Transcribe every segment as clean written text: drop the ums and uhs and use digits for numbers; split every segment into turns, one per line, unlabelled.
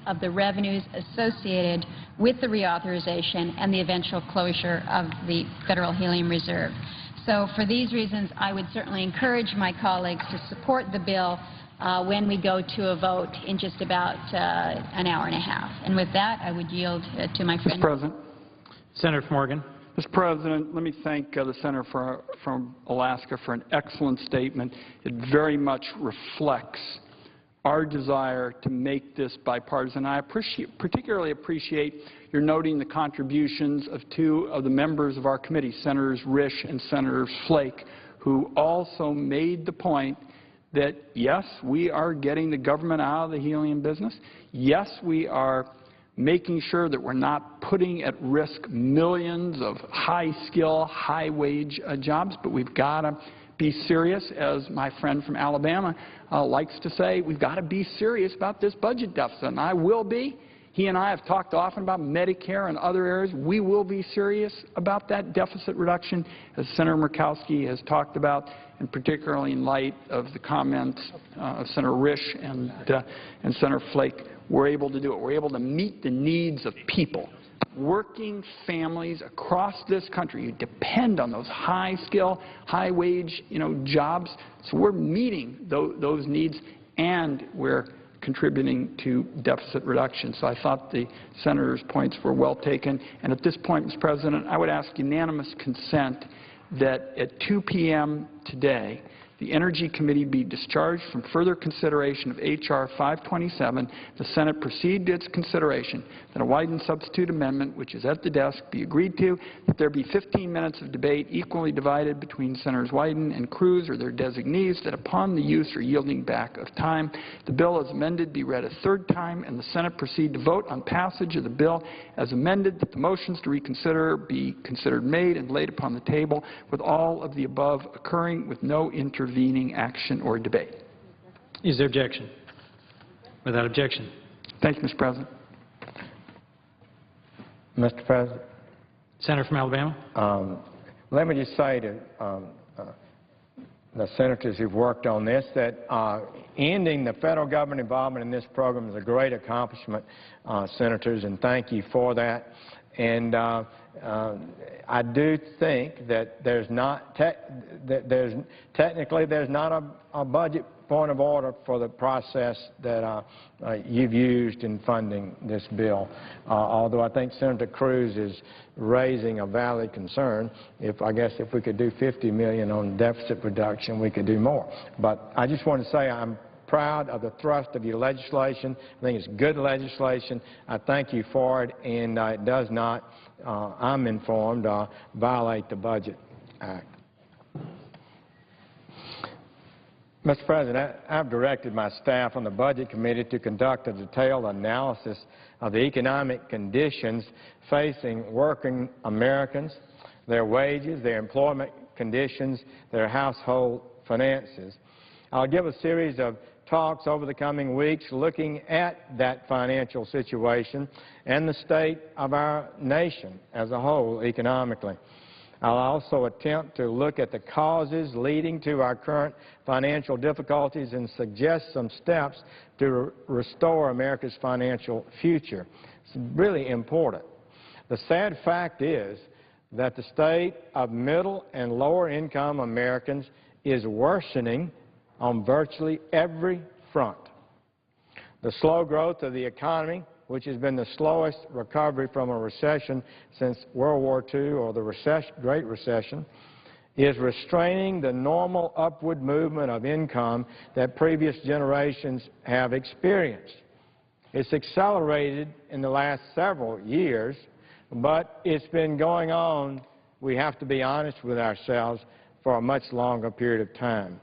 of the revenues associated with the reauthorization and the eventual closure of the Federal Helium Reserve. So for these reasons, I would certainly encourage my colleagues to support the bill when we go to a vote in just about an hour and a half. And with that, I would yield to my friend.
Mr. President.
Senator Morgan.
Mr. President, let me thank the senator from Alaska for an excellent statement. It very much reflects our desire to make this bipartisan. I particularly appreciate your noting the contributions of two of the members of our committee, Senators Risch and Senator Flake, who also made the point that, yes, we are getting the government out of the helium business. Yes, we are making sure that we're not putting at risk millions of high-skill, high-wage jobs, but we've got to be serious, as my friend from Alabama likes to say, we've got to be serious about this budget deficit, and I will be. He and I have talked often about Medicare and other areas. We will be serious about that deficit reduction, as Senator Murkowski has talked about, and particularly in light of the comments of Senator Risch and Senator Flake. We're able to do it. We're able to meet the needs of people. Working families across this country, you depend on those high-skill, high-wage, jobs. So we're meeting those needs, and we're contributing to deficit reduction. So I thought the senator's points were well taken. And at this point, Mr. President, I would ask unanimous consent that at 2 p.m. today, the Energy Committee be discharged from further consideration of H.R. 527. The Senate proceed to its consideration, that a Wyden substitute amendment, which is at the desk, be agreed to, that there be 15 minutes of debate equally divided between Senators Wyden and Cruz or their designees, that upon the use or yielding back of time, the bill as amended be read a third time, and the Senate proceed to vote on passage of the bill as amended, that the motions to reconsider be considered made and laid upon the table, with all of the above occurring with no intervening action or debate.
Is there objection? Without objection.
Thank you, Mr. President.
Mr. President.
Senator from Alabama.
Let me just say to the senators who've worked on this that ending the federal government involvement in this program is a great accomplishment, senators, and thank you for that. And I do think that technically there's not a budget point of order for the process that you've used in funding this bill. Although I think Senator Cruz is raising a valid concern. I guess if we could do $50 million on deficit reduction, we could do more. But I just want to say I'm proud of the thrust of your legislation. I think it's good legislation. I thank you for it, and it does not, I'm informed, violate the Budget Act. Mr. President, I've directed my staff on the Budget Committee to conduct a detailed analysis of the economic conditions facing working Americans, their wages, their employment conditions, their household finances. I'll give a series of talks over the coming weeks looking at that financial situation and the state of our nation as a whole economically. I'll also attempt to look at the causes leading to our current financial difficulties and suggest some steps to restore America's financial future. It's really important. The sad fact is that the state of middle and lower income Americans is worsening on virtually every front. The slow growth of the economy, which has been the slowest recovery from a recession since World War II or the Great Recession, is restraining the normal upward movement of income that previous generations have experienced. It's accelerated in the last several years, but it's been going on, we have to be honest with ourselves, for a much longer period of time.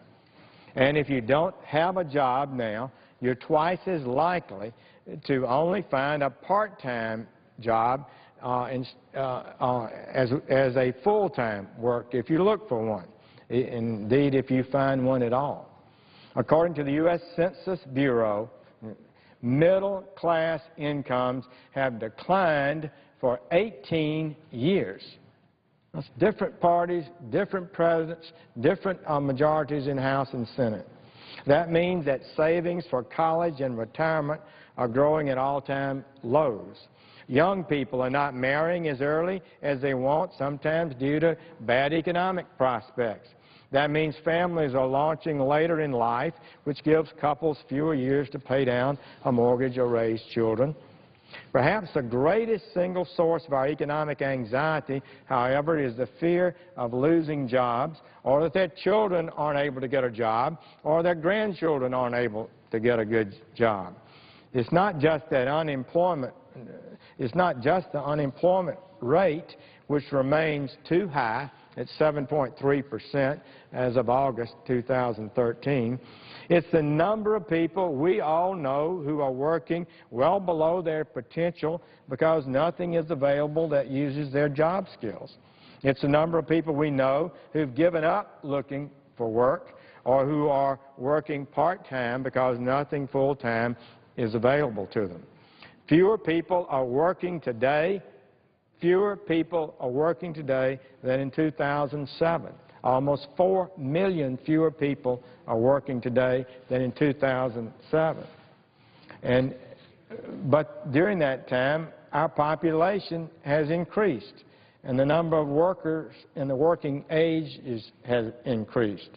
And if you don't have a job now, you're twice as likely to only find a part-time job as a full-time work if you look for one, indeed if you find one at all. According to the U.S. Census Bureau, middle-class incomes have declined for 18 years. That's different parties, different presidents, different majorities in House and Senate. That means that savings for college and retirement are growing at all-time lows. Young people are not marrying as early as they want, sometimes due to bad economic prospects. That means families are launching later in life, which gives couples fewer years to pay down a mortgage or raise children. Perhaps the greatest single source of our economic anxiety, however, is the fear of losing jobs, or that their children aren't able to get a job, or their grandchildren aren't able to get a good job. It's not just that unemployment, it's not just the unemployment rate, which remains too high at 7.3% as of August 2013. It's the number of people we all know who are working well below their potential because nothing is available that uses their job skills. It's the number of people we know who've given up looking for work or who are working part-time because nothing full-time is available to them. Fewer people are working today than in 2007. Almost 4 million fewer people are working today than in 2007. But during that time, our population has increased, and the number of workers in the working age has increased.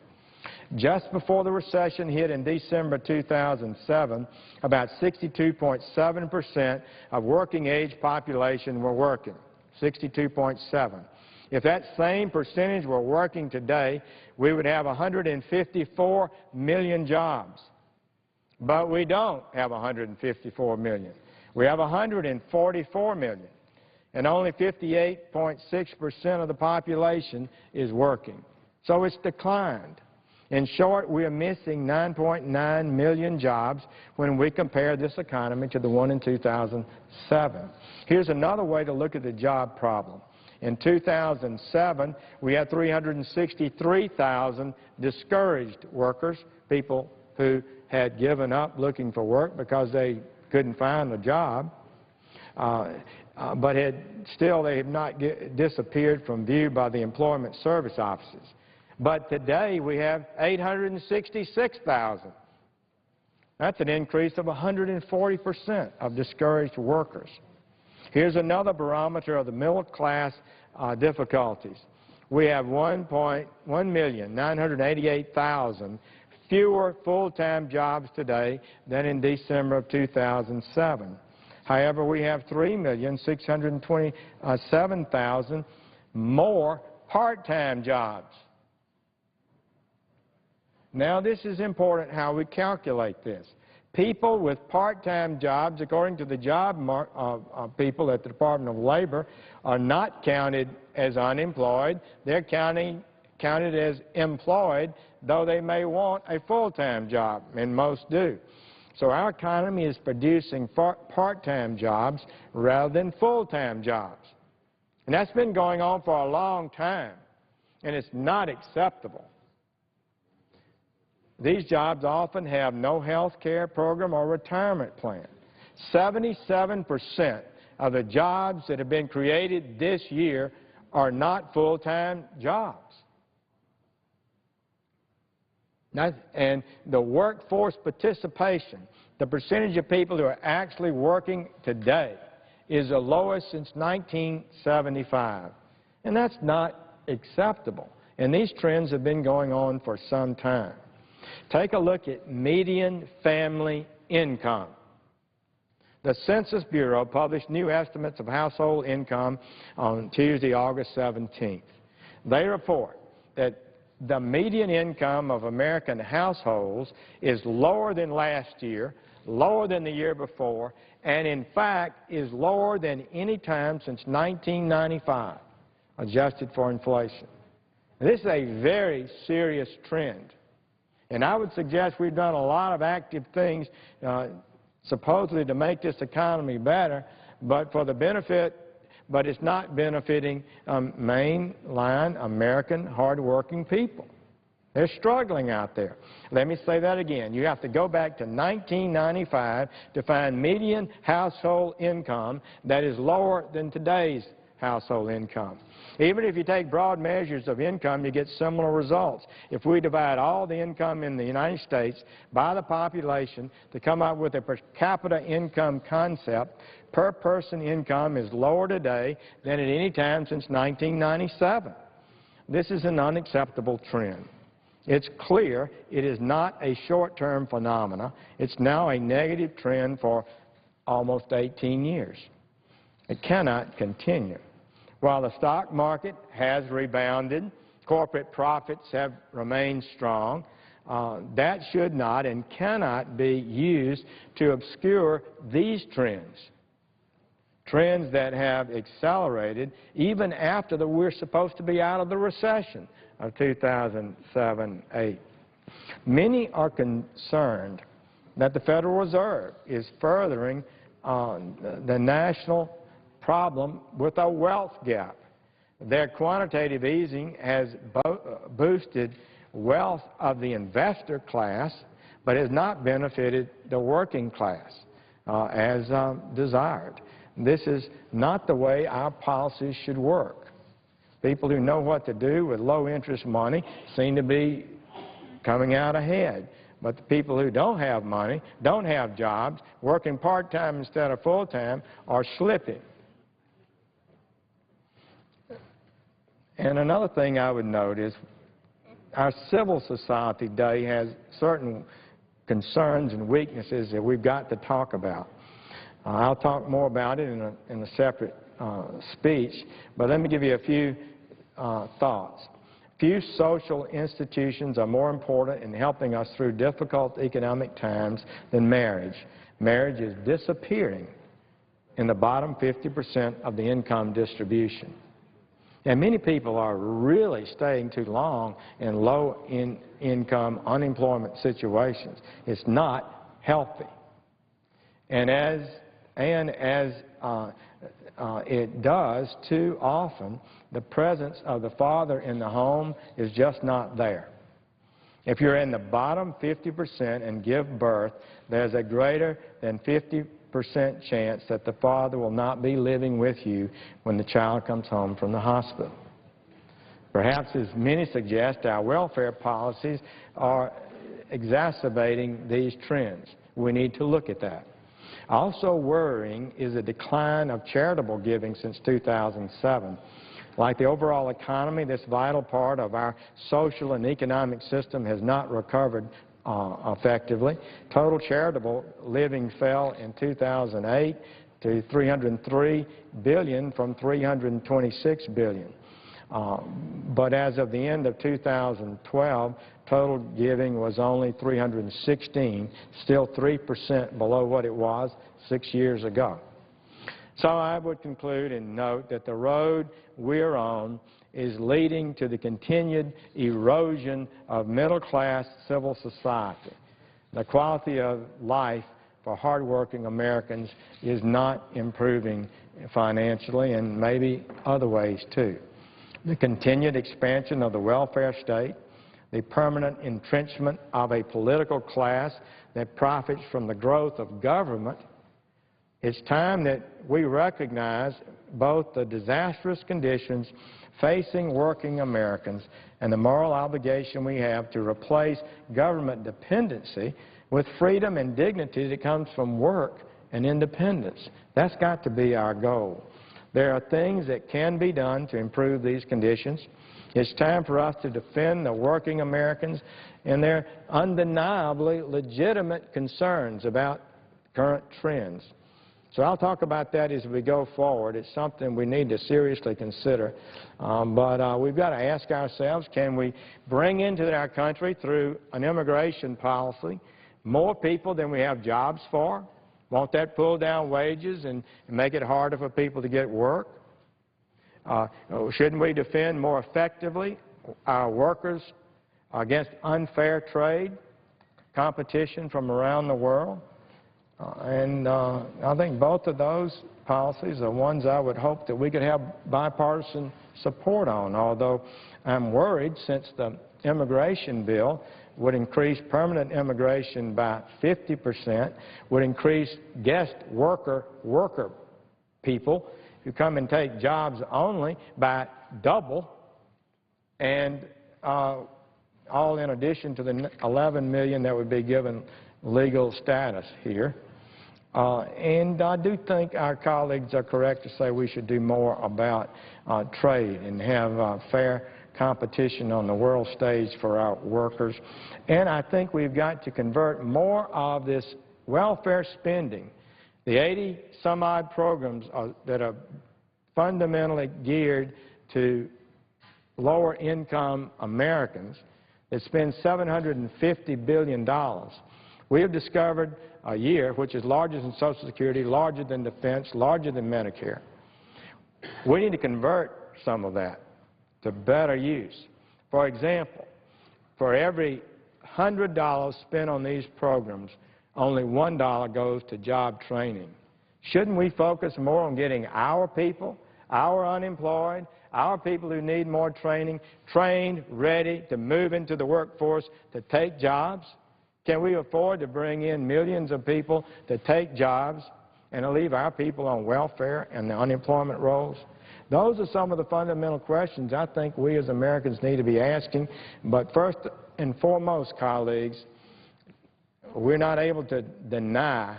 Just before the recession hit in December 2007, about 62.7% of working age population were working. 62.7. If that same percentage were working today, we would have 154 million jobs. But we don't have 154 million. We have 144 million. And only 58.6% of the population is working. So it's declined. In short, we are missing 9.9 million jobs when we compare this economy to the one in 2007. Here's another way to look at the job problem. In 2007, we had 363,000 discouraged workers, people who had given up looking for work because they couldn't find a job, but they have not disappeared from view by the employment service offices. But today we have 866,000. That's an increase of 140% of discouraged workers. Here's another barometer of the middle class difficulties. We have 1,988,000 fewer full-time jobs today than in December of 2007. However, we have 3,627,000 more part-time jobs. Now, this is important how we calculate this. People with part-time jobs, according to the job people at the Department of Labor, are not counted as unemployed. They're counted as employed, though they may want a full-time job, and most do. So our economy is producing part-time jobs rather than full-time jobs. And that's been going on for a long time, and it's not acceptable. These jobs often have no health care program or retirement plan. 77% of the jobs that have been created this year are not full-time jobs. And the workforce participation, the percentage of people who are actually working today, is the lowest since 1975. And that's not acceptable. And these trends have been going on for some time. Take a look at median family income. The Census Bureau published new estimates of household income on Tuesday, August 17th. They report that the median income of American households is lower than last year, lower than the year before, and in fact is lower than any time since 1995, adjusted for inflation. This is a very serious trend. And I would suggest we've done a lot of active things supposedly to make this economy better, but it's not benefiting mainline American hardworking people. They're struggling out there. Let me say that again. You have to go back to 1995 to find median household income that is lower than today's household income. Even if you take broad measures of income, you get similar results. If we divide all the income in the United States by the population to come up with a per capita income concept, per person income is lower today than at any time since 1997. This is an unacceptable trend. It's clear it is not a short-term phenomenon. It's now a negative trend for almost 18 years. It cannot continue. While the stock market has rebounded, corporate profits have remained strong, that should not and cannot be used to obscure these trends that have accelerated even after we're supposed to be out of the recession of 2007-8. Many are concerned that the Federal Reserve is furthering the national problem with a wealth gap. Their quantitative easing has boosted wealth of the investor class, but has not benefited the working class as desired. This is not the way our policies should work. People who know what to do with low-interest money seem to be coming out ahead. But the people who don't have money, don't have jobs, working part-time instead of full-time, are slipping. And another thing I would note is our civil society today has certain concerns and weaknesses that we've got to talk about. I'll talk more about it in a separate speech, but let me give you a few thoughts. Few social institutions are more important in helping us through difficult economic times than marriage. Marriage is disappearing in the bottom 50% of the income distribution. And many people are really staying too long in low-income unemployment situations. It's not healthy. And as it does too often, the presence of the father in the home is just not there. If you're in the bottom 50% and give birth, there's a greater than 50% chance that the father will not be living with you when the child comes home from the hospital. Perhaps, as many suggest, our welfare policies are exacerbating these trends. We need to look at that. Also worrying is a decline of charitable giving since 2007. Like the overall economy, this vital part of our social and economic system has not recovered effectively. Total charitable living fell in 2008 to $303 billion from $326 billion. But as of the end of 2012, total giving was only $316, still 3% below what it was 6 years ago. So I would conclude and note that the road we're on is leading to the continued erosion of middle-class civil society. The quality of life for hardworking Americans is not improving financially, and maybe other ways too. The continued expansion of the welfare state, the permanent entrenchment of a political class that profits from the growth of government. It's time that we recognize both the disastrous conditions facing working Americans and the moral obligation we have to replace government dependency with freedom and dignity that comes from work and independence. That's got to be our goal. There are things that can be done to improve these conditions. It's time for us to defend the working Americans and their undeniably legitimate concerns about current trends. So I'll talk about that as we go forward. It's something we need to seriously consider. But we've got to ask ourselves, can we bring into our country through an immigration policy more people than we have jobs for? Won't that pull down wages and make it harder for people to get work? Shouldn't we defend more effectively our workers against unfair trade, competition from around the world? I think both of those policies are ones I would hope that we could have bipartisan support on, although I'm worried since the immigration bill would increase permanent immigration by 50%, would increase guest worker people, who come and take jobs only by double, and all in addition to the 11 million that would be given legal status here. And I do think our colleagues are correct to say we should do more about trade and have fair competition on the world stage for our workers. And I think we've got to convert more of this welfare spending, the 80-some-odd programs that are fundamentally geared to lower-income Americans that spend $750 billion. We have discovered a year, which is larger than Social Security, larger than defense, larger than Medicare. We need to convert some of that to better use. For example, for every $100 spent on these programs, only $1 goes to job training. Shouldn't we focus more on getting our people, our unemployed, our people who need more training, trained, ready to move into the workforce to take jobs? Can we afford to bring in millions of people to take jobs and to leave our people on welfare and the unemployment rolls? Those are some of the fundamental questions I think we as Americans need to be asking. But first and foremost, colleagues, we're not able to deny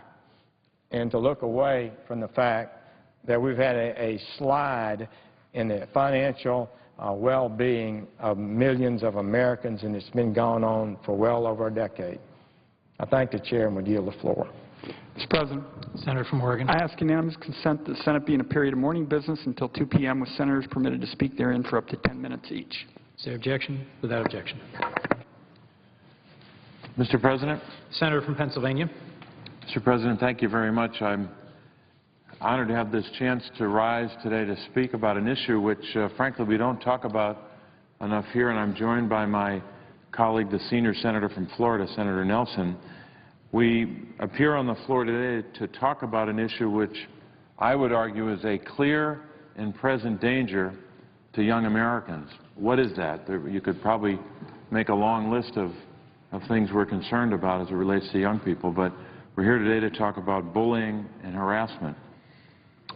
and to look away from the fact that we've had a slide in the financial well-being of millions of Americans, and it's been going on for well over a decade. I thank the chair and would yield the floor.
Mr. President,
Senator from Oregon.
I ask unanimous consent that the Senate be in a period of morning business until 2 p.m. with senators permitted to speak therein for up to 10 minutes each.
Is there objection? Without objection.
Mr. President.
Senator from Pennsylvania.
Mr. President, thank you very much. I'm honored to have this chance to rise today to speak about an issue which, frankly, we don't talk about enough here, and I'm joined by my colleague, the senior senator from Florida, Senator Nelson. We appear on the floor today to talk about an issue which I would argue is a clear and present danger to young Americans. What is that? You could probably make a long list of things we're concerned about as it relates to young people, but we're here today to talk about bullying and harassment.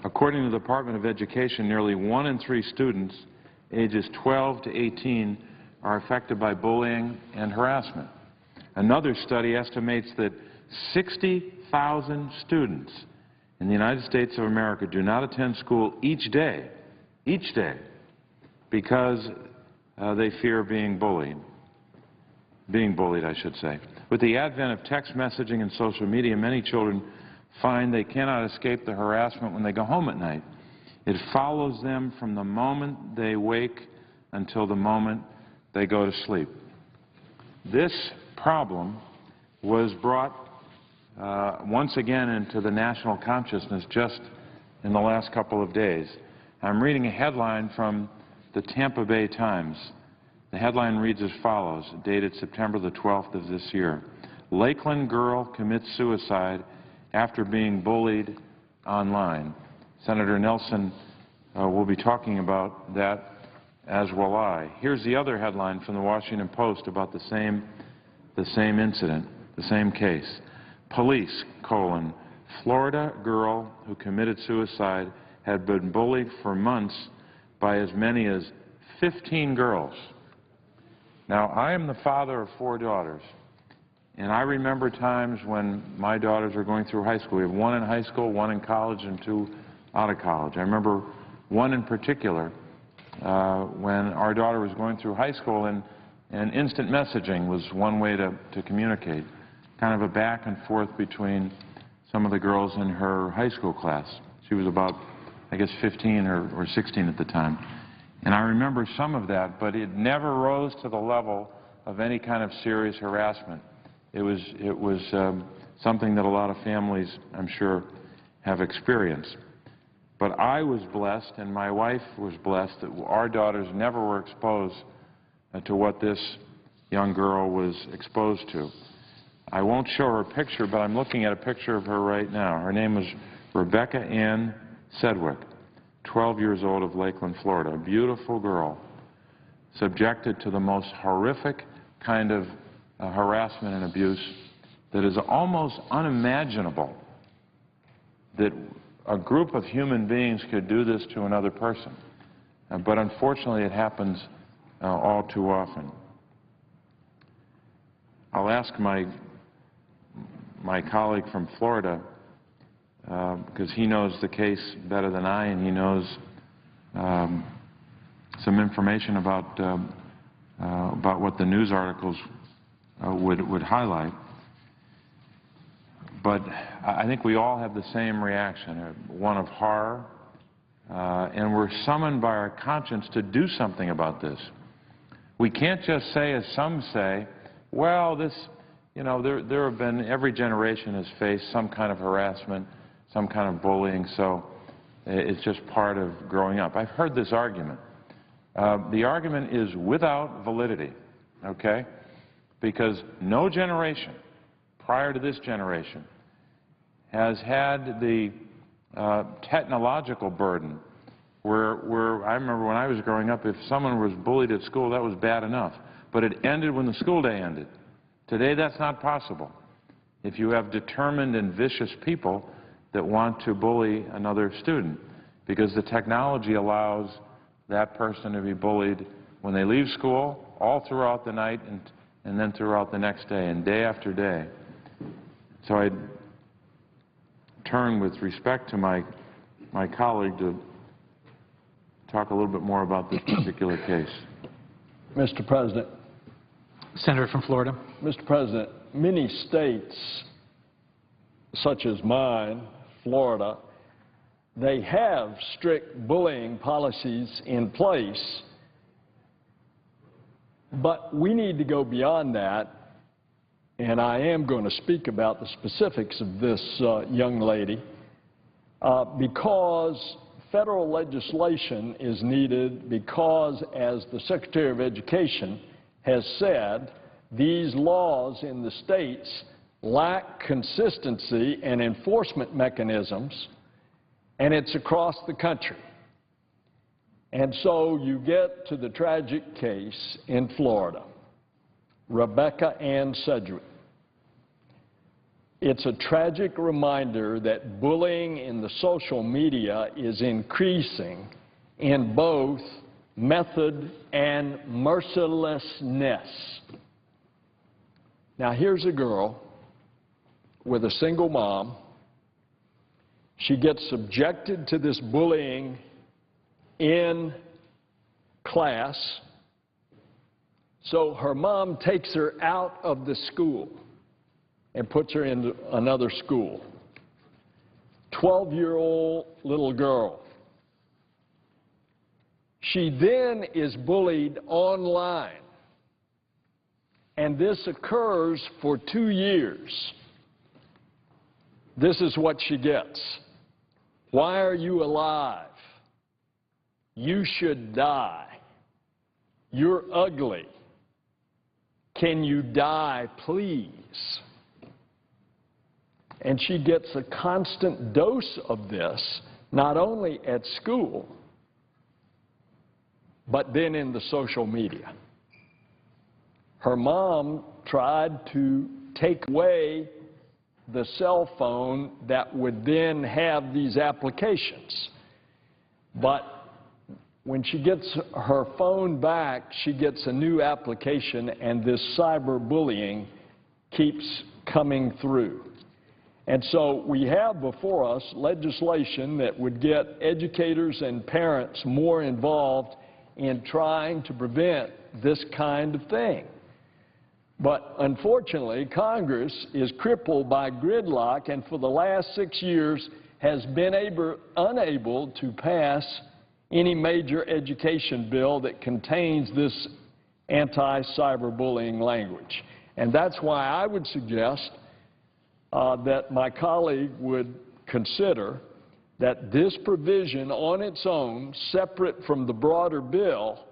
According to the Department of Education, nearly 1 in 3 students ages 12 to 18 are affected by bullying and harassment. Another study estimates that 60,000 students in the United States of America do not attend school each day, because they fear being bullied, I should say. With the advent of text messaging and social media, many children find they cannot escape the harassment when they go home at night. It follows them from the moment they wake until the moment they go to sleep. This problem was brought once again into the national consciousness just in the last couple of days. I'm reading a headline from the Tampa Bay Times. The headline reads as follows, dated September the 12th of this year. Lakeland girl commits suicide after being bullied online. Senator Nelson will be talking about that, as will I. Here's the other headline from the Washington Post about the same incident, the same case. Police, Florida girl who committed suicide had been bullied for months by as many as 15 girls. Now, I am the father of 4 daughters, and I remember times when my daughters were going through high school. We have 1 in high school, 1 in college, and 2 out of college. I remember one in particular when our daughter was going through high school, and instant messaging was one way to communicate, kind of a back and forth between some of the girls in her high school class. She was about, I guess, 15 or 16 at the time. And I remember some of that, but it never rose to the level of any kind of serious harassment. It was something that a lot of families, I'm sure, have experienced. But I was blessed, and my wife was blessed, that our daughters never were exposed to what this young girl was exposed to. I won't show her a picture, but I'm looking at a picture of her right now. Her name was Rebecca Ann Sedgwick, 12 years old, of Lakeland, Florida, a beautiful girl, subjected to the most horrific kind of harassment and abuse that is almost unimaginable that a group of human beings could do this to another person. But unfortunately, it happens all too often. I'll ask my colleague from Florida, because he knows the case better than I, and he knows some information about what the news articles would highlight. But I think we all have the same reaction, one of horror, and we're summoned by our conscience to do something about this. We can't just say, as some say, well, this, you know, there have been, every generation has faced some kind of harassment, some kind of bullying, so it's just part of growing up. I've heard this argument. The argument is without validity, okay? Because no generation prior to this generation has had the technological burden where I remember when I was growing up, if someone was bullied at school, that was bad enough. But it ended when the school day ended. Today, that's not possible. If you have determined and vicious people that want to bully another student, because the technology allows that person to be bullied when they leave school, all throughout the night, and then throughout the next day, and day after day. So I turn with respect to my colleague to talk a little bit more about this particular case.
Mr. President.
Senator from Florida.
Mr. President, many states, such as mine, Florida, they have strict bullying policies in place, but we need to go beyond that, and I am going to speak about the specifics of this young lady, because federal legislation is needed, because, as the Secretary of Education has said, these laws in the states lack consistency and enforcement mechanisms, and it's across the country. And so you get to the tragic case in Florida, Rebecca Ann Sedgwick. It's a tragic reminder that bullying in the social media is increasing in both method and mercilessness. Now, here's a girl with a single mom. She gets subjected to this bullying in class, so her mom takes her out of the school and puts her in another school. 12-year-old little girl. She then is bullied online, and this occurs for 2 years. This is what she gets. Why are you alive? You should die. You're ugly. Can you die, please? And she gets a constant dose of this, not only at school, but then in the social media. Her mom tried to take away the cell phone that would then have these applications. But when she gets her phone back, she gets a new application, and this cyberbullying keeps coming through. And so we have before us legislation that would get educators and parents more involved in trying to prevent this kind of thing. But unfortunately, Congress is crippled by gridlock, and for the last 6 years has been unable to pass any major education bill that contains this anti-cyberbullying language. And that's why I would suggest that my colleague would consider that this provision on its own, separate from the broader bill,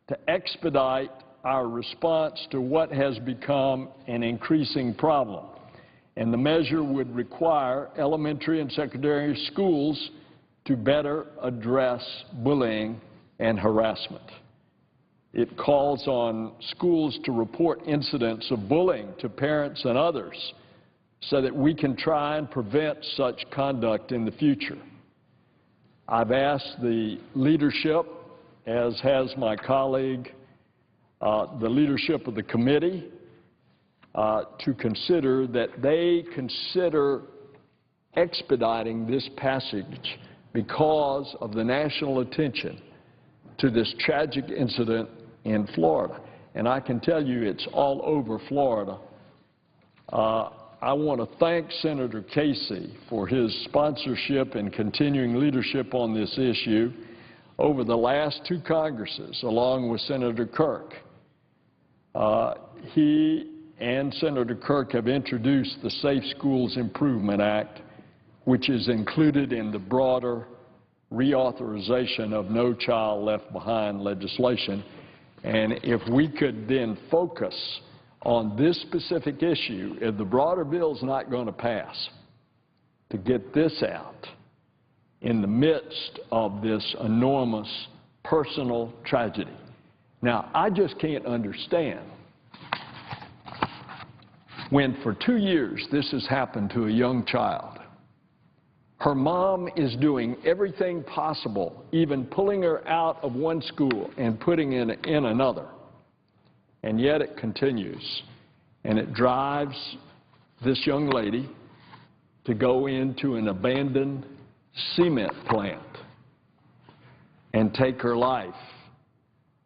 to expedite our response to what has become an increasing problem. And the measure would require elementary and secondary schools to better address bullying and harassment. It calls on schools to report incidents of bullying to parents and others so that we can try and prevent such conduct in the future. I've asked the leadership, as has my colleague, the leadership of the committee, to consider that they consider expediting this passage because of the national attention to this tragic incident in Florida. And I can tell you it's all over Florida. I want to thank Senator Casey for his sponsorship and continuing leadership on this issue over the last two Congresses, along with Senator Kirk. He and Senator Kirk have introduced the Safe Schools Improvement Act, which is included in the broader reauthorization of No Child Left Behind legislation. And if we could then focus on this specific issue, if the broader bill is not going to pass, to get this out in the midst of this enormous personal tragedy. Now, I just can't understand when for 2 years this has happened to a young child. Her mom is doing everything possible, even pulling her out of one school and putting in another. And yet it continues. And it drives this young lady to go into an abandoned cement plant and take her life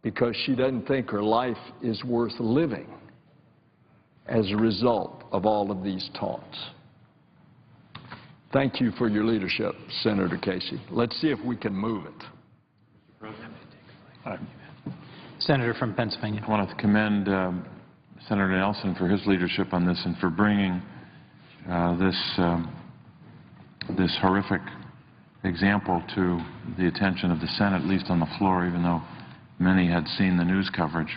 because she doesn't think her life is worth living as a result of all of these taunts. Thank you for your leadership, Senator Casey. Let's see if we can move it.
Senator from Pennsylvania.
I want to commend Senator Nelson for his leadership on this and for bringing this horrific example to the attention of the Senate, at least on the floor, even though many had seen the news coverage.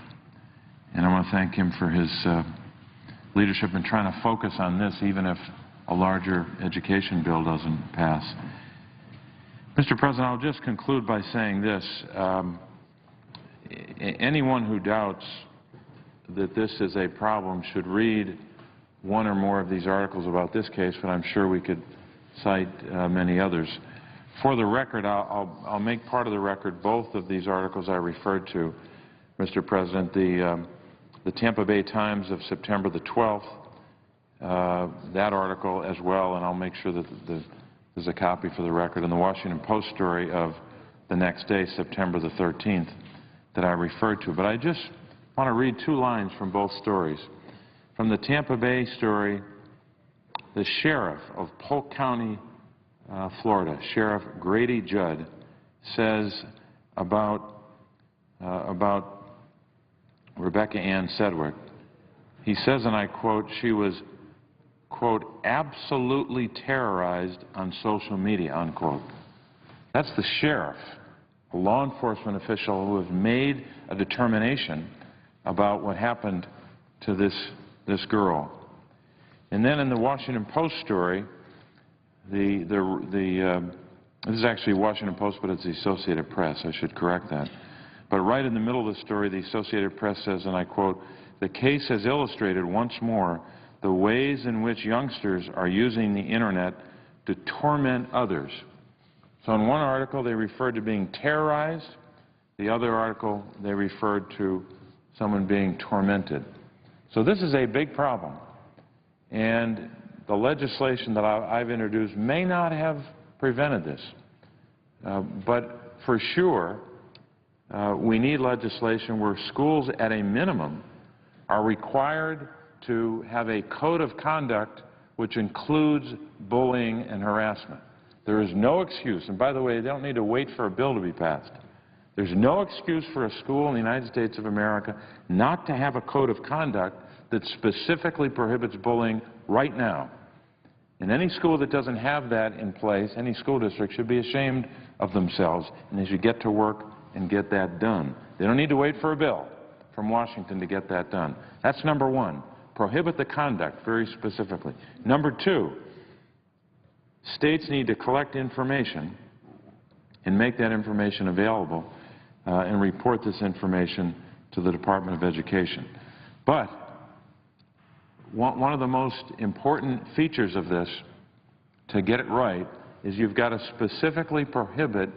And I want to thank him for his leadership in trying to focus on this, even if a larger education bill doesn't pass. Mr. President, I'll just conclude by saying this. Anyone who doubts that this is a problem should read one or more of these articles about this case, but I'm sure we could cite many others. For the record, I'll make part of the record both of these articles I referred to, Mr. President. The Tampa Bay Times of September the 12th, that article as well, and I'll make sure that there's a copy for the record, and the Washington Post story of the next day, September the 13th, that I referred to. But I just want to read 2 lines from both stories. From the Tampa Bay story, the sheriff of Polk County, Florida, Sheriff Grady Judd, says about Rebecca Ann Sedgwick, he says, and I quote, she was, quote, absolutely terrorized on social media, unquote. That's the sheriff, a law enforcement official who has made a determination about what happened to this girl. And then in the Washington Post story, this is actually Washington Post, but it's the Associated Press. I should correct that. But right in the middle of the story, the Associated Press says, and I quote, the case has illustrated once more the ways in which youngsters are using the Internet to torment others. So in one article, they referred to being terrorized. The other article, they referred to someone being tormented. So this is a big problem. And the legislation that I've introduced may not have prevented this. But for sure, we need legislation where schools, at a minimum, are required to have a code of conduct which includes bullying and harassment. There is no excuse, and by the way, they don't need to wait for a bill to be passed. There's no excuse for a school in the United States of America not to have a code of conduct that specifically prohibits bullying right now. And any school that doesn't have that in place, any school district, should be ashamed of themselves, and they should get to work and get that done. They don't need to wait for a bill from Washington to get that done. That's number one. Prohibit the conduct very specifically. Number two, states need to collect information and make that information available and report this information to the Department of Education. But one of the most important features of this, to get it right, is you've got to specifically prohibit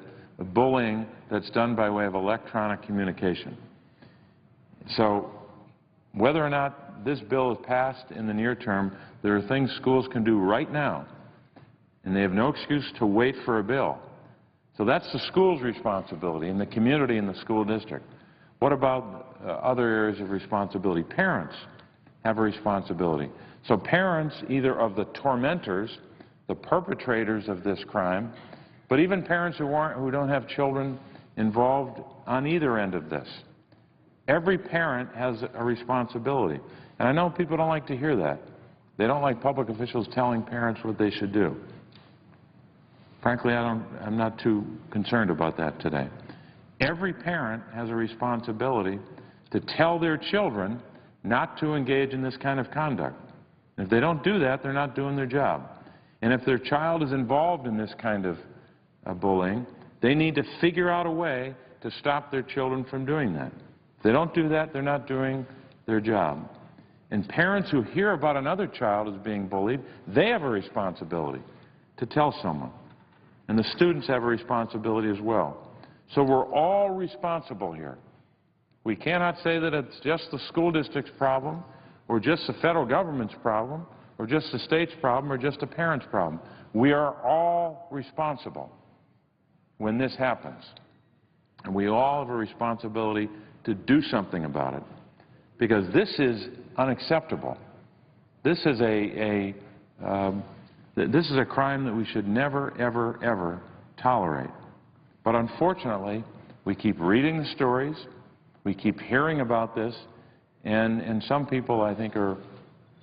bullying that's done by way of electronic communication. So whether or not this bill is passed in the near term, there are things schools can do right now, and they have no excuse to wait for a bill. So that's the school's responsibility and the community in the school district. What about other areas of responsibility? Parents have a responsibility. So parents, either of the tormentors, the perpetrators of this crime, but even parents who don't have children involved on either end of this. Every parent has a responsibility. And I know people don't like to hear that. They don't like public officials telling parents what they should do. Frankly, I'm not too concerned about that today. Every parent has a responsibility to tell their children not to engage in this kind of conduct. If they don't do that, they're not doing their job. And if their child is involved in this kind of bullying, they need to figure out a way to stop their children from doing that. If they don't do that, they're not doing their job. And parents who hear about another child as being bullied, they have a responsibility to tell someone. And the students have a responsibility as well. So we're all responsible here. We cannot say that it's just the school district's problem, or just the federal government's problem, or just the state's problem, or just a parent's problem. We are all responsible when this happens. And we all have a responsibility to do something about it, because this is unacceptable. This is a crime that we should never, ever, ever tolerate. But unfortunately, we keep reading the stories, we keep hearing about this, and some people, I think, are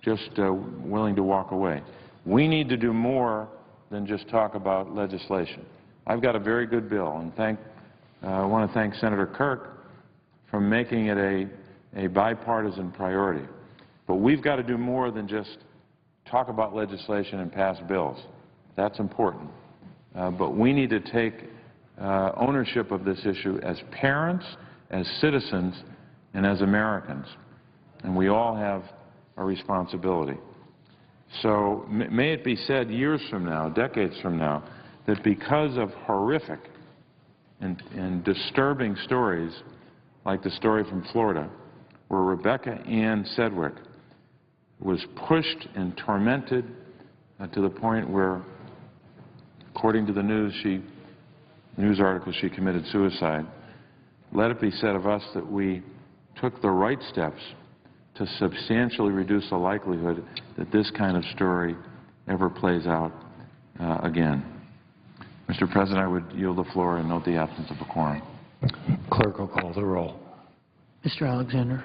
just willing to walk away. We need to do more than just talk about legislation. I've got a very good bill, and I want to thank Senator Kirk for making it a bipartisan priority. But we've got to do more than just talk about legislation and pass bills. That's important. But we need to take ownership of this issue as parents, as citizens, and as Americans. And we all have a responsibility. So may it be said years from now, decades from now, that because of horrific and disturbing stories like the story from Florida, where Rebecca Ann Sedgwick was pushed and tormented to the point where, according to the news article, she committed suicide. Let it be said of us that we took the right steps to substantially reduce the likelihood that this kind of story ever plays out again. Mr. President, I would yield the floor and note the absence of a quorum.
Clerk will call the roll.
Mr. Alexander.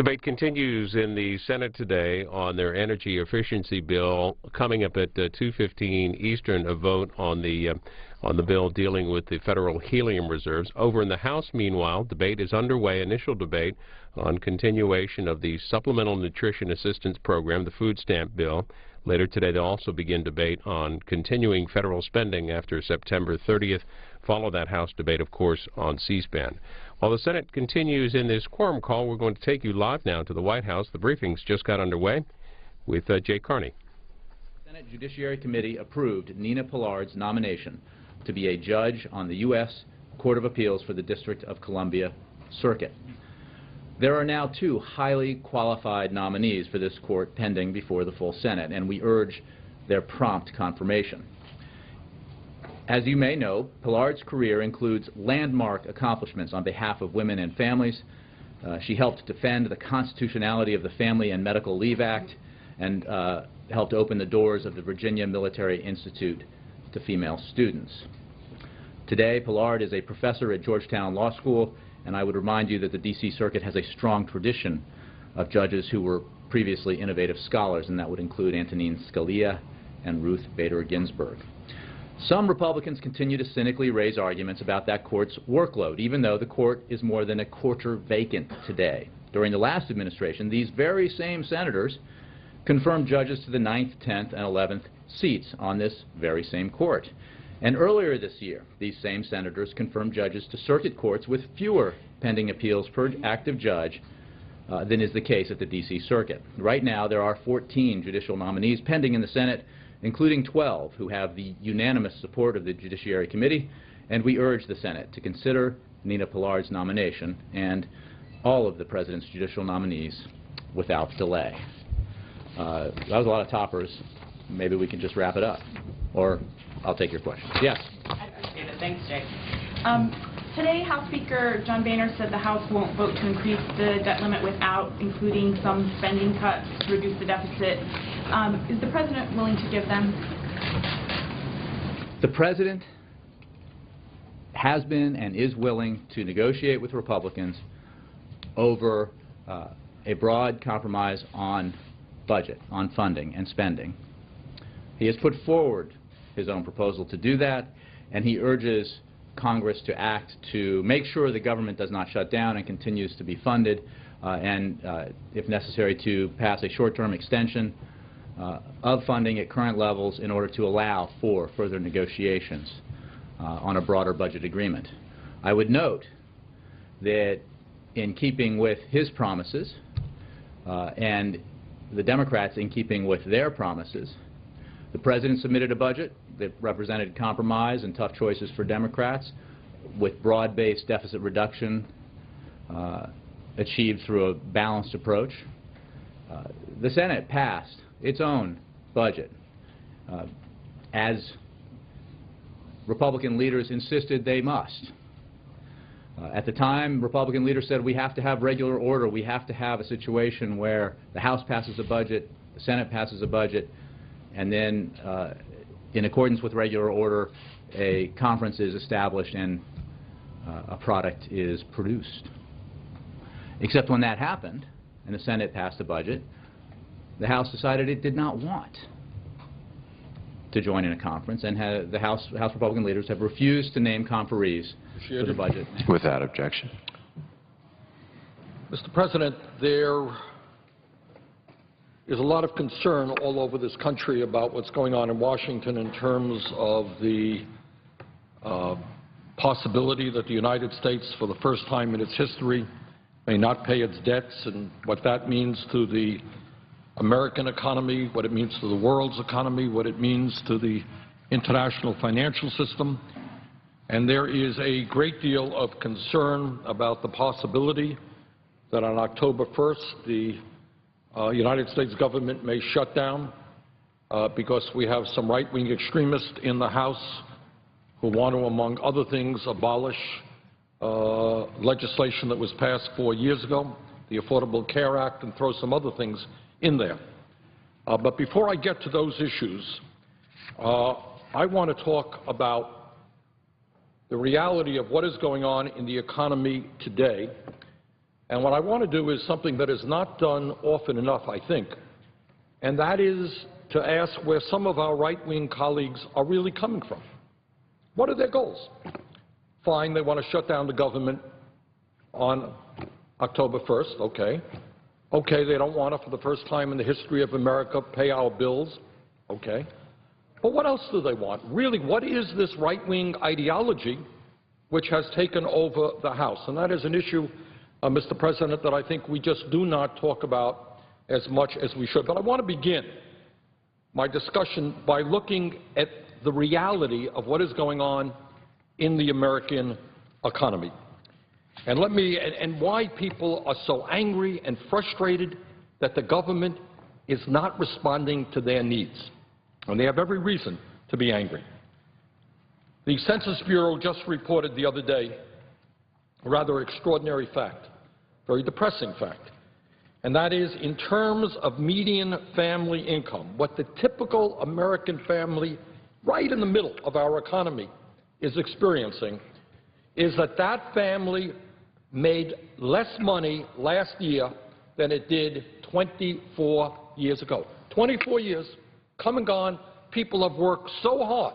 Debate continues in the Senate today on their energy efficiency bill. Coming up at 2:15 Eastern, a vote on the bill dealing with the federal helium reserves. Over in the House, meanwhile, debate is underway. Initial debate on continuation of the Supplemental Nutrition Assistance Program, the food stamp bill. Later today, they'll also begin debate on continuing federal spending after September 30th. Follow that House debate, of course, on C-SPAN. While the Senate continues in this quorum call, we're going to take you live now to the White House. The briefings just got underway with Jay Carney.
The Senate Judiciary Committee approved Nina Pillard's nomination to be a judge on the U.S. Court of Appeals for the District of Columbia Circuit. There are now 2 highly qualified nominees for this court pending before the full Senate, and we urge their prompt confirmation. As you may know, Pillard's career includes landmark accomplishments on behalf of women and families. She helped defend the constitutionality of the Family and Medical Leave Act and helped open the doors of the Virginia Military Institute to female students. Today, Pillard is a professor at Georgetown Law School, and I would remind you that the D.C. Circuit has a strong tradition of judges who were previously innovative scholars, and that would include Antonin Scalia and Ruth Bader Ginsburg. Some Republicans continue to cynically raise arguments about that court's workload, even though the court is more than a quarter vacant today. During the last administration, these very same senators confirmed judges to the 9th, 10th, and 11th seats on this very same court. And earlier this year, these same senators confirmed judges to circuit courts with fewer pending appeals per active judge than is the case at the D.C. Circuit. Right now, there are 14 judicial nominees pending in the Senate, including 12 who have the unanimous support of the Judiciary Committee, and we urge the Senate to consider Nina Pillard's nomination and all of the President's judicial nominees without delay. That was a lot of toppers. Maybe we can just wrap it up, or I'll take your questions. Yes?
I appreciate it. Thanks, Jay. Today, House Speaker John Boehner said the House won't vote to increase the debt limit without including some spending cuts to reduce the deficit. Is the President willing to give them?
The President has been and is willing to negotiate with Republicans over a broad compromise on budget, on funding and spending. He has put forward his own proposal to do that, and he urges Congress to act to make sure the government does not shut down and continues to be funded, and, if necessary, to pass a short-term extension of funding at current levels in order to allow for further negotiations on a broader budget agreement. I would note that in keeping with his promises and the Democrats in keeping with their promises, the President submitted a budget that represented compromise and tough choices for Democrats with broad-based deficit reduction achieved through a balanced approach. The Senate passed its own budget as Republican leaders insisted they must. At the time, Republican leaders said we have to have regular order. We have to have a situation where the House passes a budget, the Senate passes a budget, and then in accordance with regular order, a conference is established and a product is produced. Except when that happened and the Senate passed a budget, the House decided it did not want to join in a conference, and the House Republican leaders have refused to name conferees for the budget.
Without objection.
Mr. President, there is a lot of concern all over this country about what's going on in Washington in terms of the possibility that the United States, for the first time in its history, may not pay its debts, and what that means to the American economy, what it means to the world's economy, what it means to the international financial system. And there is a great deal of concern about the possibility that on October 1st, the United States government may shut down because we have some right-wing extremists in the House who want to, among other things, abolish legislation that was passed 4 years ago, the Affordable Care Act, and throw some other things in there. But before I get to those issues, I want to talk about the reality of what is going on in the economy today
And what I want to do is something that is not done often enough, I think, and that is to ask where some of our right-wing colleagues are really coming from. What are their goals? Fine, they want to shut down the government on October 1st, okay. Okay, they don't want to, for the first time in the history of America, pay our bills, okay. But what else do they want? Really, what is this right-wing ideology which has taken over the House? And that is an issue, Mr. President, that I think we just do not talk about as much as we should. But I want to begin my discussion by looking at the reality of what is going on in the American economy. And why people are so angry and frustrated that the government is not responding to their needs. And they have every reason to be angry. The Census Bureau just reported the other day a rather extraordinary fact, very depressing fact, and that is in terms of median family income, what the typical American family right in the middle of our economy is experiencing is that that family made less money last year than it did 24 years ago. 24 years, come and gone, people have worked so hard,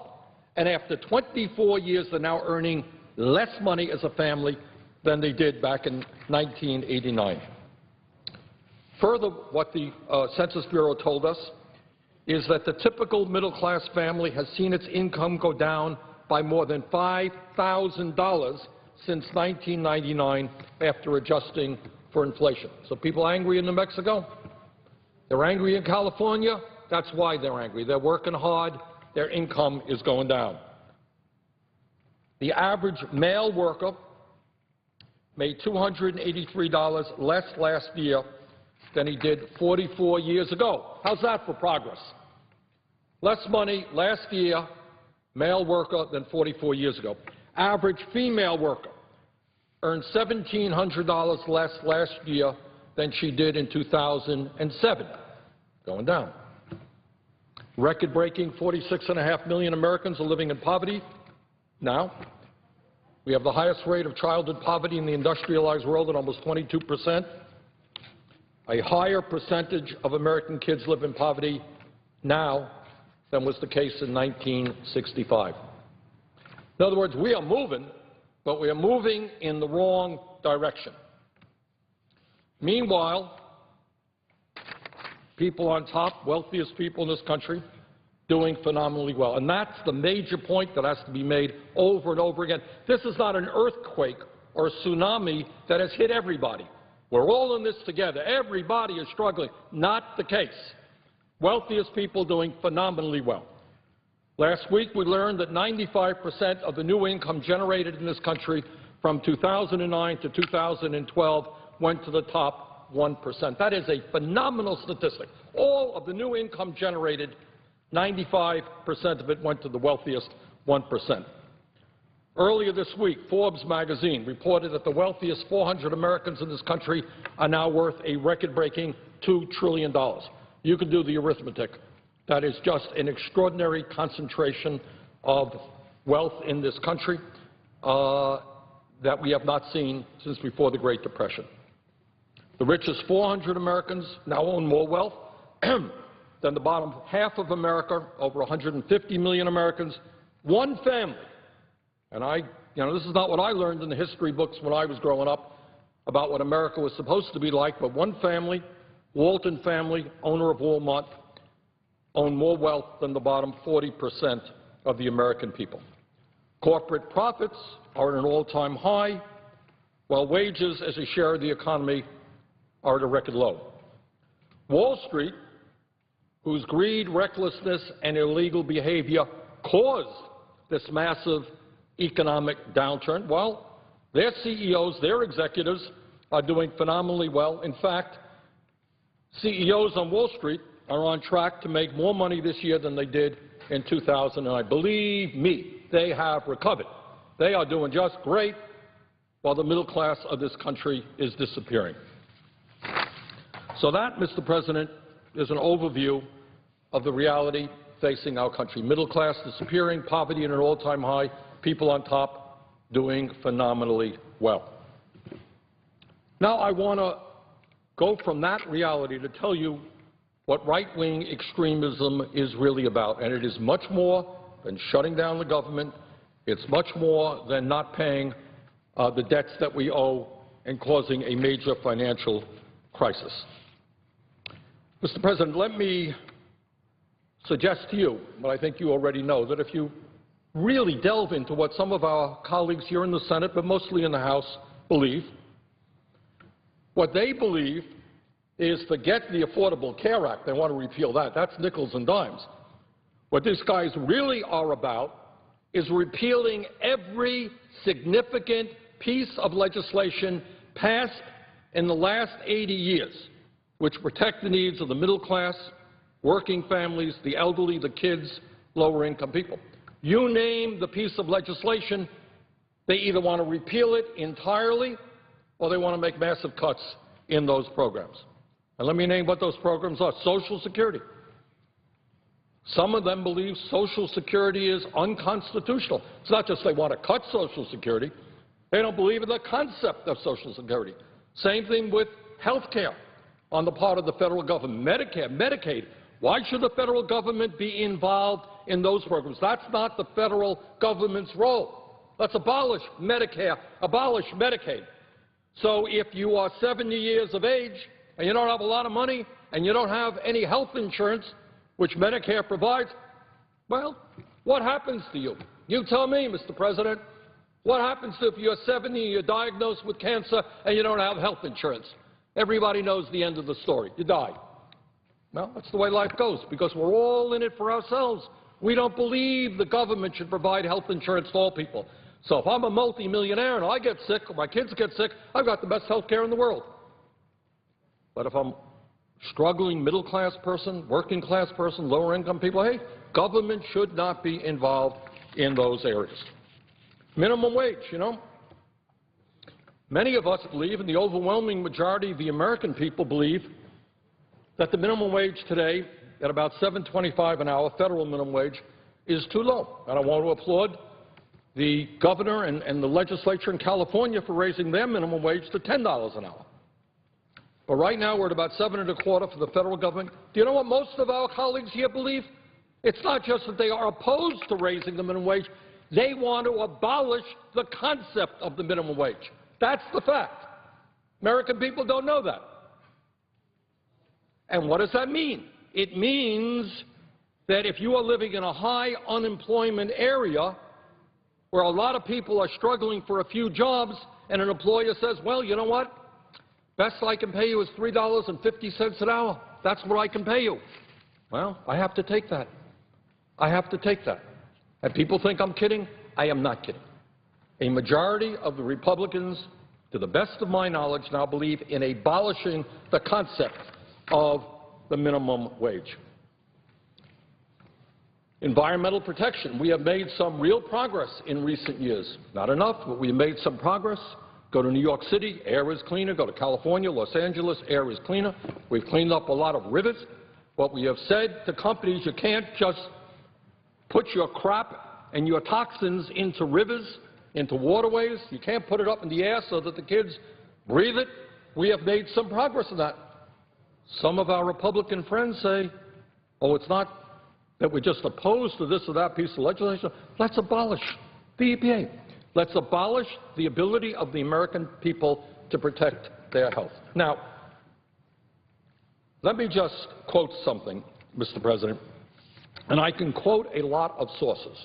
and after 24 years they're now earning less money as a family than they did back in 1989. Further, what the Census Bureau told us is that the typical middle-class family has seen its income go down by more than $5,000 since 1999 after adjusting for inflation. So people angry in New Mexico? They're angry in California? That's why they're angry. They're working hard. Their income is going down. The average male worker made $283 less last year than he did 44 years ago. How's that for progress? Less money last year, male worker, than 44 years ago. Average female worker earned $1,700 less last year than she did in 2007, going down. Record-breaking 46.5 million Americans are living in poverty now. We have the highest rate of childhood poverty in the industrialized world at almost 22%. A higher percentage of American kids live in poverty now than was the case in 1965. In other words, we are moving, but we are moving in the wrong direction. Meanwhile, people on top, wealthiest people in this country, doing phenomenally well. And that's the major point that has to be made over and over again. This is not an earthquake or a tsunami that has hit everybody. We're all in this together. Everybody is struggling. Not the case. Wealthiest people doing phenomenally well. Last week we learned that 95% of the new income generated in this country from 2009 to 2012 went to the top 1%. That is a phenomenal statistic. All of the new income generated, 95% of it went to the wealthiest 1%. Earlier this week, Forbes magazine reported that the wealthiest 400 Americans in this country are now worth a record-breaking $2 trillion. You can do the arithmetic. That is just an extraordinary concentration of wealth in this country that we have not seen since before the Great Depression. The richest 400 Americans now own more wealth than the bottom half of America, over 150 million Americans. One family, and this is not what I learned in the history books when I was growing up about what America was supposed to be like, but one family, Walton family, owner of Walmart, own more wealth than the bottom 40% of the American people. Corporate profits are at an all-time high, while wages as a share of the economy are at a record low. Wall Street, whose greed, recklessness, and illegal behavior caused this massive economic downturn, well, their CEOs, their executives are doing phenomenally well. In fact, CEOs on Wall Street are on track to make more money this year than they did in 2009. Believe me, they have recovered. They are doing just great, while the middle class of this country is disappearing. So that, Mr. President, is an overview of the reality facing our country. Middle class disappearing, poverty at an all-time high, people on top doing phenomenally well. Now I want to go from that reality to tell you what right-wing extremism is really about, and it is much more than shutting down the government. It's much more than not paying the debts that we owe and causing a major financial crisis. Mr. President, let me suggest to you, but I think you already know, that if you really delve into what some of our colleagues here in the Senate, but mostly in the House, believe, what they believe is forget the Affordable Care Act. They want to repeal that. That's nickels and dimes. What these guys really are about is repealing every significant piece of legislation passed in the last 80 years, which protect the needs of the middle class, working families, the elderly, the kids, lower-income people. You name the piece of legislation, they either want to repeal it entirely or they want to make massive cuts in those programs. And let me name what those programs are. Social Security. Some of them believe Social Security is unconstitutional. It's not just they want to cut Social Security. They don't believe in the concept of Social Security. Same thing with health care on the part of the federal government. Medicare, Medicaid. Why should the federal government be involved in those programs? That's not the federal government's role. Let's abolish Medicare, abolish Medicaid. So if you are 70 years of age and you don't have a lot of money and you don't have any health insurance, which Medicare provides, well, what happens to you? You tell me, Mr. President. What happens if you're 70 and you're diagnosed with cancer and you don't have health insurance? Everybody knows the end of the story. You die. Well, that's the way life goes, because we're all in it for ourselves. We don't believe the government should provide health insurance to all people. So if I'm a multimillionaire and I get sick or my kids get sick, I've got the best health care in the world. But if I'm a struggling middle-class person, working-class person, lower-income people, hey, government should not be involved in those areas. Minimum wage, you know. Many of us believe, and the overwhelming majority of the American people believe, that the minimum wage today, at about $7.25 an hour, federal minimum wage, is too low. And I want to applaud the governor and the legislature in California for raising their minimum wage to $10 an hour. But right now we're at about $7.25 for the federal government. Do you know what most of our colleagues here believe? It's not just that they are opposed to raising the minimum wage. They want to abolish the concept of the minimum wage. That's the fact. American people don't know that. And what does that mean? It means that if you are living in a high unemployment area where a lot of people are struggling for a few jobs and an employer says, well, you know what? Best I can pay you is $3.50 an hour. That's what I can pay you. Well, I have to take that. I have to take that. And people think I'm kidding. I am not kidding. A majority of the Republicans, to the best of my knowledge, now believe in abolishing the concept of the minimum wage. Environmental protection. We have made some real progress in recent years. Not enough, but we have made some progress. Go to New York City, air is cleaner. Go to California, Los Angeles, air is cleaner. We've cleaned up a lot of rivers. What we have said to companies, you can't just put your crap and your toxins into rivers, into waterways. You can't put it up in the air so that the kids breathe it. We have made some progress in that. Some of our Republican friends say, oh, it's not that we're just opposed to this or that piece of legislation. Let's abolish the EPA. Let's abolish the ability of the American people to protect their health. Now, let me just quote something, Mr. President, and I can quote a lot of sources,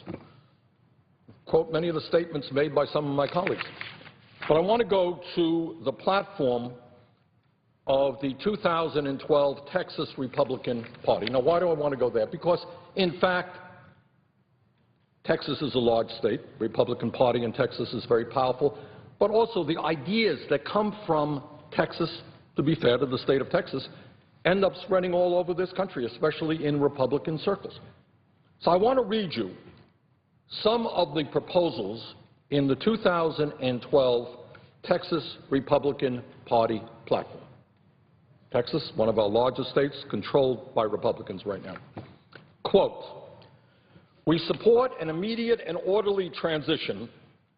quote many of the statements made by some of my colleagues. But I want to go to the platform of the 2012 Texas Republican Party. Now, why do I want to go there? Because, in fact, Texas is a large state. The Republican Party in Texas is very powerful. But also the ideas that come from Texas, to be fair to the state of Texas, end up spreading all over this country, especially in Republican circles. So I want to read you some of the proposals in the 2012 Texas Republican Party platform. Texas, one of our largest states, controlled by Republicans right now. Quote, we support an immediate and orderly transition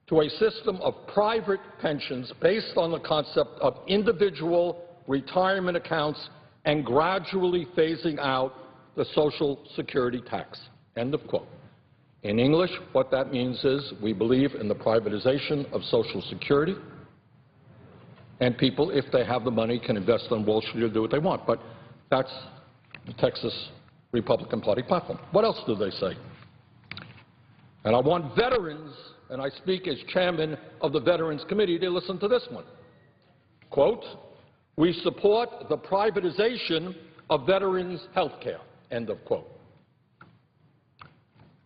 to a system of private pensions based on the concept of individual retirement accounts and gradually phasing out the Social Security tax. End of quote. In English, what that means is we believe in the privatization of Social Security, and people, if they have the money, can invest on Wall Street or do what they want. But that's the Texas Republican Party platform. What else do they say? And I want veterans, and I speak as chairman of the Veterans Committee, to listen to this one. Quote, we support the privatization of veterans' health care, end of quote.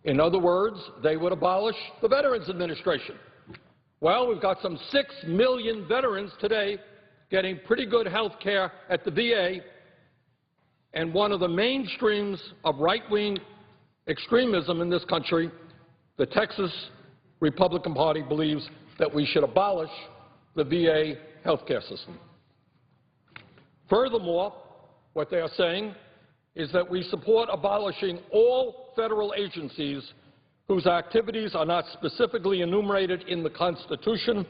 In other words, they would abolish the Veterans Administration. Well, we've got some 6 million veterans today getting pretty good health care at the VA, and one of the mainstreams of right-wing extremism in this country, the Texas Republican Party, believes that we should abolish the VA health care system. Furthermore, what they are saying is that we support abolishing all federal agencies whose activities are not specifically enumerated in the Constitution,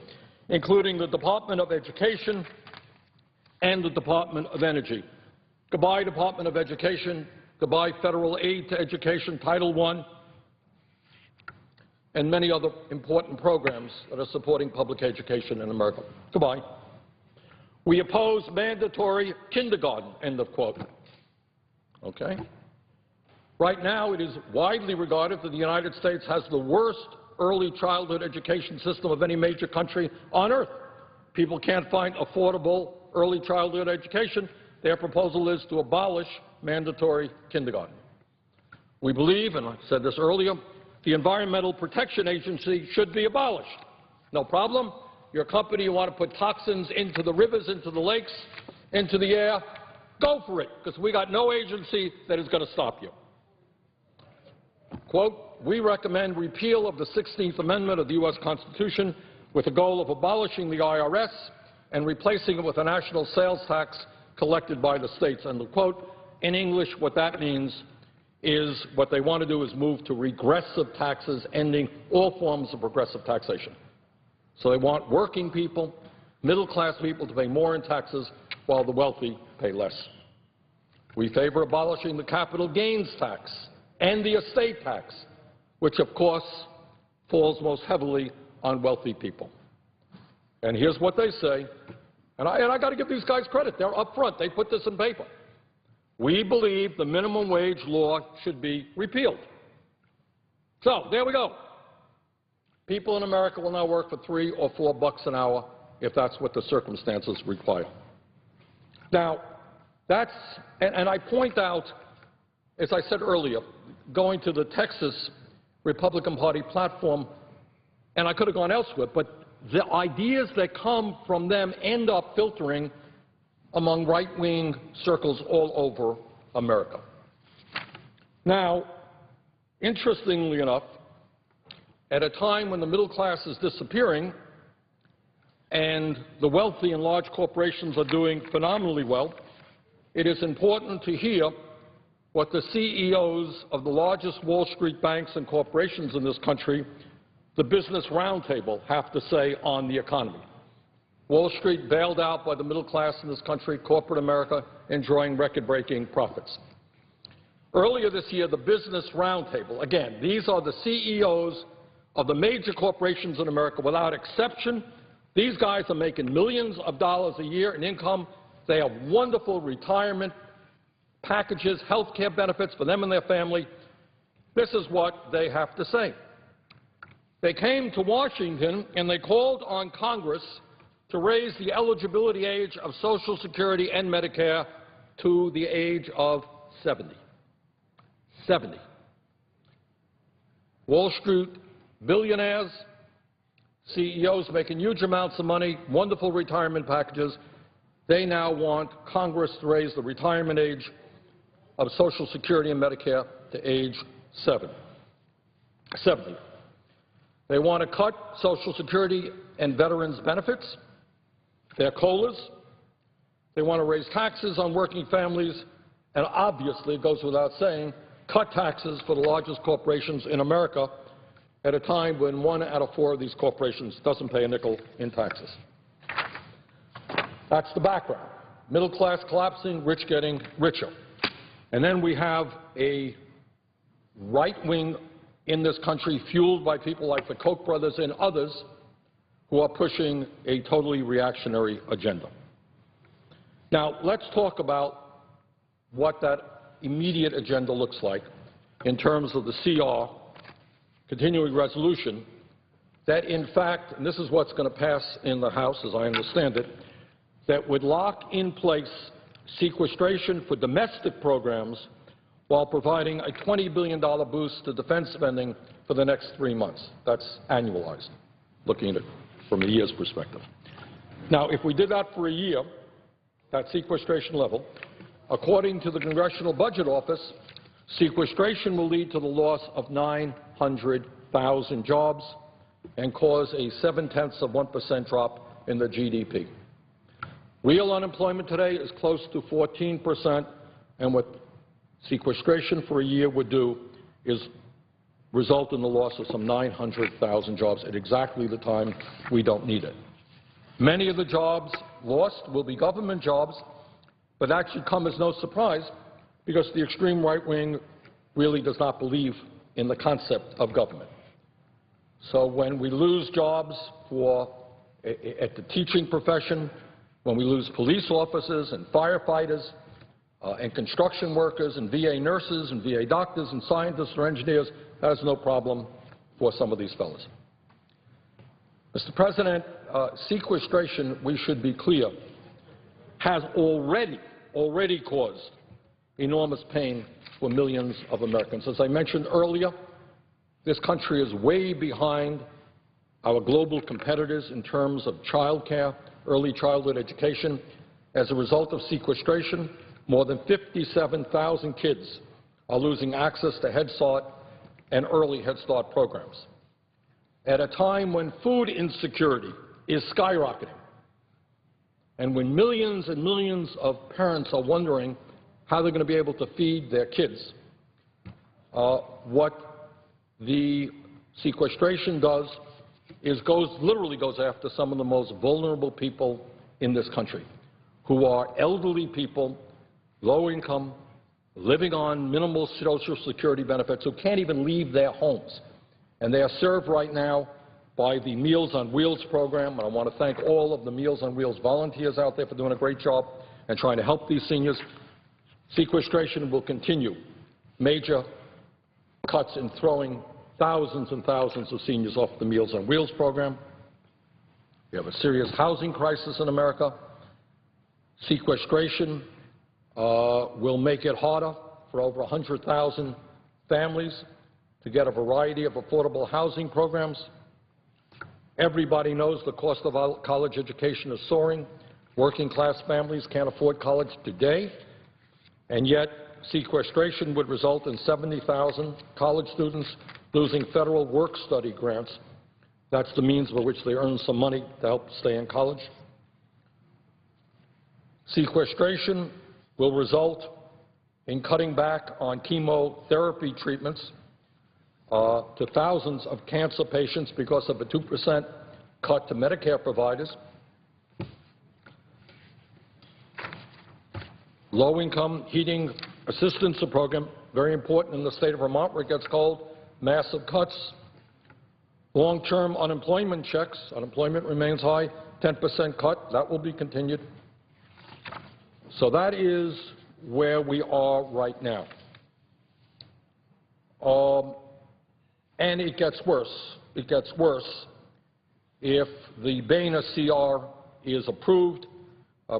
including the Department of Education and the Department of Energy. Goodbye, Department of Education. Goodbye, federal aid to education, Title I, and many other important programs that are supporting public education in America. Goodbye. We oppose mandatory kindergarten, end of quote. Okay? Right now, it is widely regarded that the United States has the worst early childhood education system of any major country on earth. People can't find affordable early childhood education. Their proposal is to abolish mandatory kindergarten. We believe, and I said this earlier, the Environmental Protection Agency should be abolished. No problem. Your company, you want to put toxins into the rivers, into the lakes, into the air, go for it, because we got no agency that is going to stop you. Quote, we recommend repeal of the 16th Amendment of the U.S. Constitution with the goal of abolishing the IRS and replacing it with a national sales tax collected by the states, end of quote. In English, what that means is what they want to do is move to regressive taxes, ending all forms of progressive taxation. So they want working people, middle-class people to pay more in taxes while the wealthy pay less. We favor abolishing the capital gains tax and the estate tax, which, of course, falls most heavily on wealthy people. And here's what they say, and I got to give these guys credit. They're up front. They put this in paper. We believe the minimum wage law should be repealed. So there we go. People in America will now work for $3 or $4 an hour if that's what the circumstances require. Now, that's, and I point out, as I said earlier, going to the Texas Republican Party platform, and I could have gone elsewhere, but the ideas that come from them end up filtering among right-wing circles all over America. Now, interestingly enough, at a time when the middle class is disappearing and the wealthy and large corporations are doing phenomenally well, it is important to hear what the CEOs of the largest Wall Street banks and corporations in this country, the Business Roundtable, have to say on the economy. Wall Street bailed out by the middle class in this country, corporate America enjoying record-breaking profits. Earlier this year, the Business Roundtable, again, these are the CEOs of the major corporations in America without exception. These guys are making millions of dollars a year in income. They have wonderful retirement packages, health care benefits for them and their family. This is what they have to say. They came to Washington and they called on Congress to raise the eligibility age of Social Security and Medicare to the age of 70. 70. Wall Street billionaires, CEOs making huge amounts of money, wonderful retirement packages, they now want Congress to raise the retirement age of Social Security and Medicare to age 70. They want to cut Social Security and veterans' benefits, their COLAs. They want to raise taxes on working families, and obviously, it goes without saying, cut taxes for the largest corporations in America. at a time when 1 out of 4 of these corporations doesn't pay a nickel in taxes. That's the background. Middle class collapsing, rich getting richer. And then we have a right wing in this country fueled by people like the Koch brothers and others who are pushing a totally reactionary agenda. Now, let's talk about what that immediate agenda looks like in terms of the CR, continuing resolution, that in fact, and this is what's going to pass in the House as I understand it, that would lock in place sequestration for domestic programs while providing a $20 billion boost to defense spending for the next 3 months. That's annualized, looking at it from a year's perspective. Now, if we did that for a year, that sequestration level, according to the Congressional Budget Office, sequestration will lead to the loss of 900,000 jobs and cause a 0.7% drop in the GDP. Real unemployment today is close to 14%, and what sequestration for a year would do is result in the loss of some 900,000 jobs at exactly the time we don't need it. Many of the jobs lost will be government jobs, but that should come as no surprise because the extreme right wing really does not believe in the concept of government. So when we lose jobs at the teaching profession, when we lose police officers and firefighters and construction workers and VA nurses and VA doctors and scientists or engineers, that is no problem for some of these fellows. Mr. President, sequestration, we should be clear, has already caused enormous pain for millions of Americans. As I mentioned earlier, this country is way behind our global competitors in terms of child care, early childhood education. As a result of sequestration, more than 57,000 kids are losing access to Head Start and early Head Start programs. At a time when food insecurity is skyrocketing, and when millions and millions of parents are wondering how they're going to be able to feed their kids, what the sequestration does is literally goes after some of the most vulnerable people in this country, who are elderly people, low income, living on minimal Social Security benefits, who can't even leave their homes. And they are served right now by the Meals on Wheels program, and I want to thank all of the Meals on Wheels volunteers out there for doing a great job and trying to help these seniors. Sequestration will continue major cuts in throwing thousands and thousands of seniors off the Meals on Wheels program. We have a serious housing crisis in America. Sequestration will make it harder for over 100,000 families to get a variety of affordable housing programs. Everybody knows the cost of college education is soaring. Working-class families can't afford college today, and yet sequestration would result in 70,000 college students losing federal work-study grants. That's the means by which they earn some money to help stay in college. Sequestration will result in cutting back on chemotherapy treatments to thousands of cancer patients because of a 2% cut to Medicare providers. Low-income heating assistance program, very important in the state of Vermont where it gets cold, massive cuts. Long-term unemployment checks, unemployment remains high, 10% cut, that will be continued. So that is where we are right now. And it gets worse. It gets worse if the Boehner CR is approved.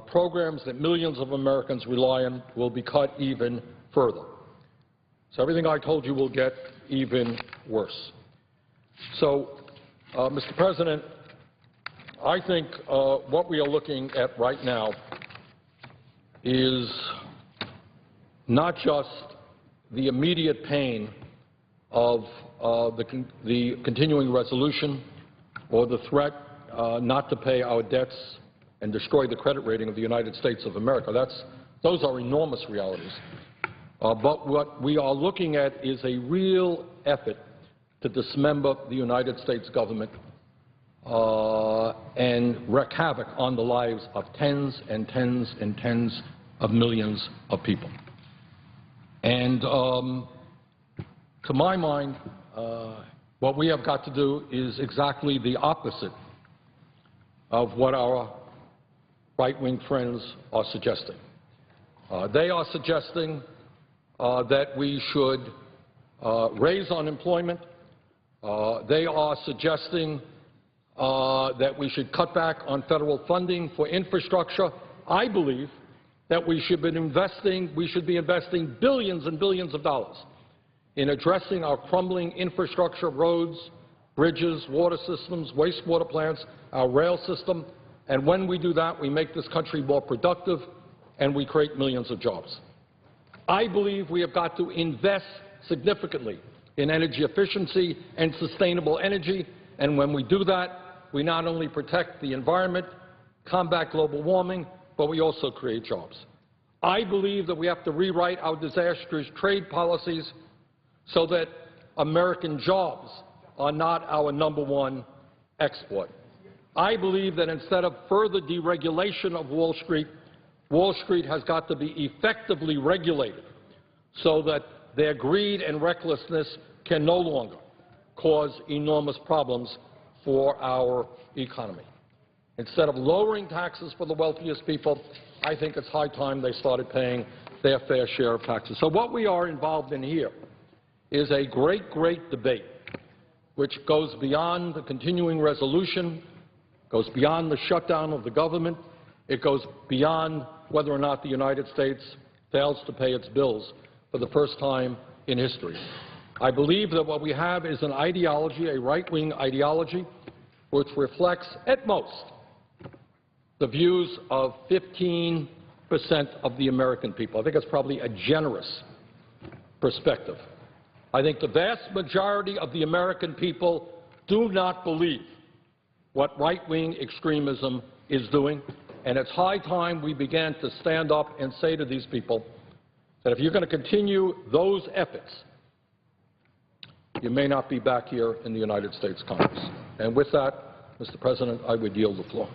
Programs that millions of Americans rely on will be cut even further. So everything I told you will get even worse. So, Mr. President, I think what we are looking at right now is not just the immediate pain of the continuing resolution or the threat not to pay our debts and destroy the credit rating of the United States of America. Those are enormous realities. But what we are looking at is a real effort to to dismember the United States government and wreak havoc on the lives of tens and tens and tens of millions of people. And to my mind, what we have got to do is exactly the opposite of what our right-wing friends are suggesting. They are suggesting that we should raise unemployment. They are suggesting that we should cut back on federal funding for infrastructure. I believe that we should be investing billions and billions of dollars in addressing our crumbling infrastructure, roads, bridges, water systems, wastewater plants, our rail system. And when we do that, we make this country more productive and we create millions of jobs. I believe we have got to invest significantly in energy efficiency and sustainable energy. And when we do that, we not only protect the environment, combat global warming, but we also create jobs. I believe that we have to rewrite our disastrous trade policies so that American jobs are not our #1 export. I believe that instead of further deregulation of Wall Street has got to be effectively regulated so that their greed and recklessness can no longer cause enormous problems for our economy. Instead of lowering taxes for the wealthiest people, I think it's high time they started paying their fair share of taxes. So what we are involved in here is a great, great debate which goes beyond the continuing resolution, goes beyond the shutdown of the government. It goes beyond whether or not the United States fails to pay its bills for the first time in history. I believe that what we have is an ideology, a right-wing ideology, which reflects at most the views of 15% of the American people. I think it's probably a generous perspective. I think the vast majority of the American people do not believe what right-wing extremism is doing, and it's high time we began to stand up and say to these people that if you're going to continue those efforts, you may not be back here in the United States Congress. And with that, Mr. President, I would yield the floor.